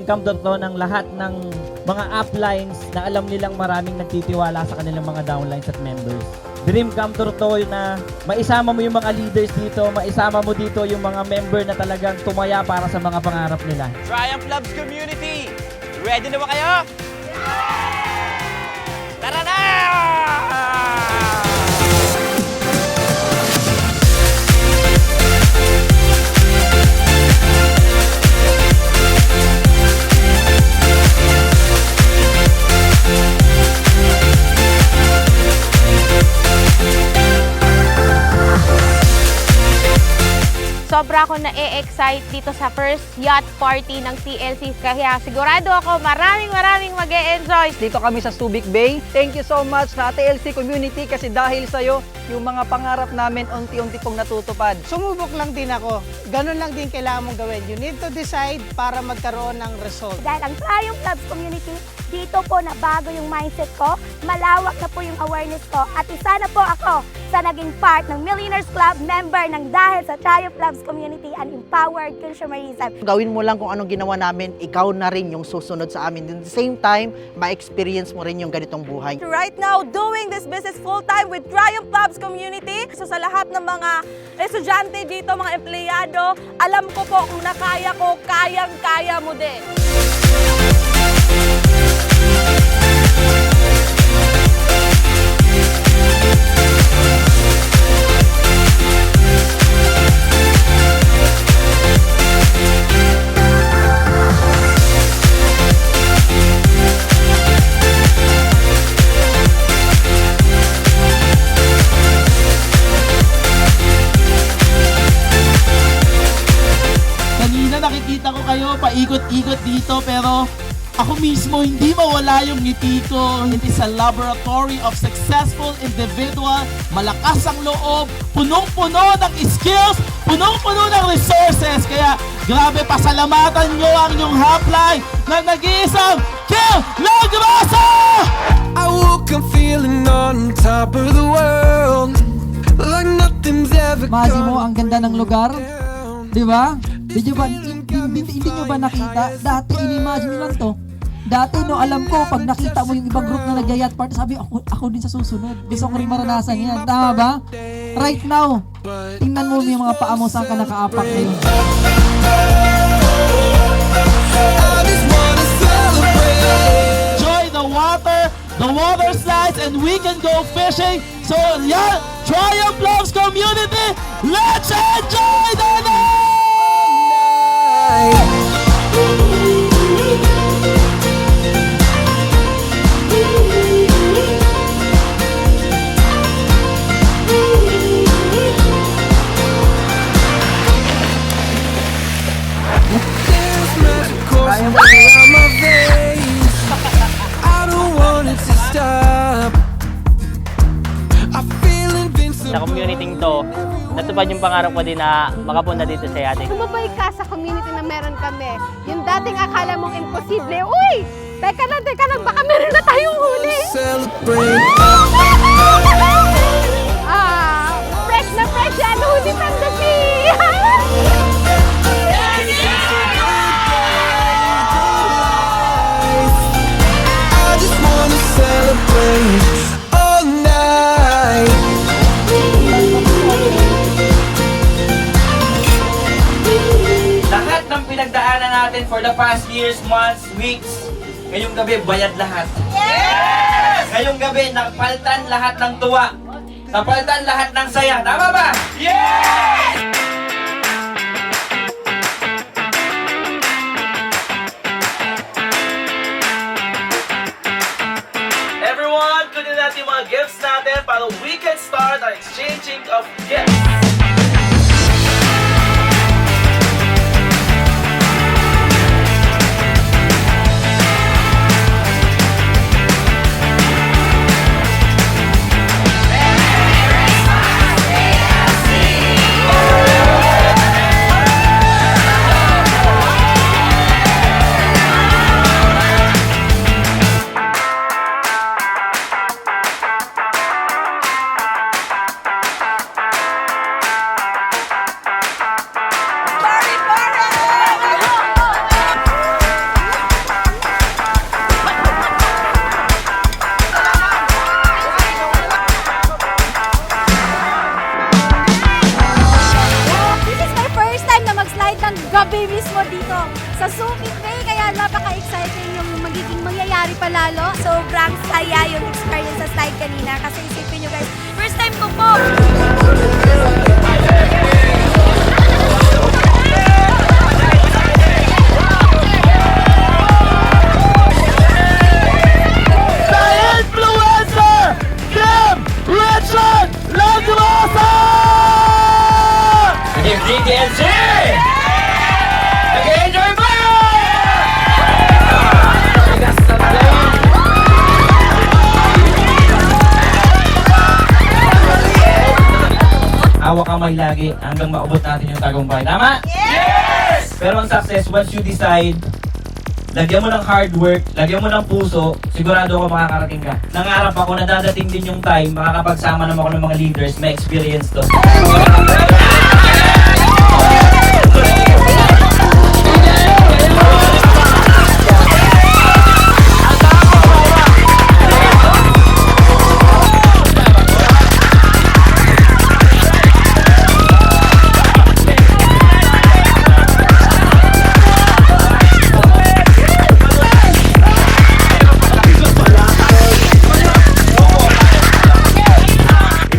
dream come true to ng lahat ng mga uplines na alam nilang maraming nagtitiwala sa kanilang mga downlines at members. Dream come true to na maisama mo yung mga leaders dito, maisama mo dito yung mga member na talagang tumaya para sa mga pangarap nila. Triumph Labs Community! Ready na ba kayo? Tara na! Sobra ako na-excite dito sa first yacht party ng TLC. Kaya sigurado ako maraming mag-e-enjoy. Dito kami sa Subic Bay. Thank you so much sa TLC community kasi dahil sa'yo, yung mga pangarap namin unti-unti pong natutupad. Sumubok lang din ako. Ganun lang din kailangan mong gawin. You need to decide para magkaroon ng result. Dahil ang Triumph Labs Community, dito po nabago yung mindset ko, malawak na po yung awareness ko, at isa na po ako sa naging part ng Millionaires Club member ng dahil sa Triumph Labs Community and Empowered Consumerism. Gawin mo lang kung anong ginawa namin, ikaw na rin yung susunod sa amin. At the same time, ma-experience mo rin yung ganitong buhay. Right now, doing this business full-time with Triumph Labs Community. So sa lahat ng mga estudyante dito, mga empleyado, alam ko po kung nakaya ko, kayang-kaya mo din. Kanina nakikita ko kayo paikot-ikot dito pero ako mismo hindi mawala yung ngiti ko. It is a laboratory of successful individual, malakas ang loob, punong-puno ng skills, punong-puno ng resources. Kaya grabe, pasalamatan nyo ang inyong hotline na nag-iisang Kill Lagrasa! I woke up feeling on top of the world, like nothing's ever Mazi mo, ang ganda ng lugar. Di ba? Hindi nyo ba nakita? Dati, in-imagine nyo lang to. Dati, no, alam ko, pag nakita mo yung ibang group na nag-yacht party, sabi, ako din sa susunod. Gusto ko rin maranasan yan. Tama ba? Right now, tingnan mo yung mga paa mo, saan ka nakaapak na yun. Enjoy the water slides, and we can go fishing. So, yeah, Triumph Labs Community, let's enjoy the night! There's magic coursing around my veins. I don't want it to stop. I feel invincible. Sa community to, natupad yung pangarap ko din na makapunta dito sa yating. Sumabay ka sa community na meron kami. Yung dating akala mong imposible, uy! Teka lang, baka meron na tayong huli! Celebrate. Fresh na fresh yan! Huli from the sea! I just wanna celebrate all night. Lahat ng pinagdaanan natin for the past years, months, weeks, ngayong gabi bayad lahat. Yes! Ngayong gabi napalitan lahat ng tuwa. Napalitan lahat ng saya. Tama ba? Yes! Everyone, kunin natin yung mga gifts natin para we can start our exchanging of gifts. sa Summit Day, kaya napaka-exciting yung magiging mangyayari palalo. Sobrang saya yung experience sa slide kanina kasi isipin nyo guys, first time ko po. Influencer Kim Richard Lagrosa! Yung GTNC! Nag-enjoy ba? Hawak kamay lagi hanggang maubot natin yung tagumpay. Tama? Yes! Pero ang success, once you decide, lagyan mo ng hard work, lagyan mo ng puso, sigurado ako makakarating ka. Nangarap ako na dadating din yung time, makakapagsama naman ako ng mga leaders, may experience to.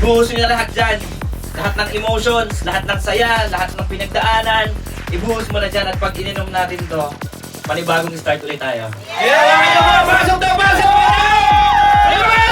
Ibuhos nyo na lahat dyan. Lahat ng emotions, lahat ng saya, lahat ng pinagdaanan. Ibuhos mo na dyan at pag ininom natin to, panibagong start ulit tayo. Pasok na! Pasok!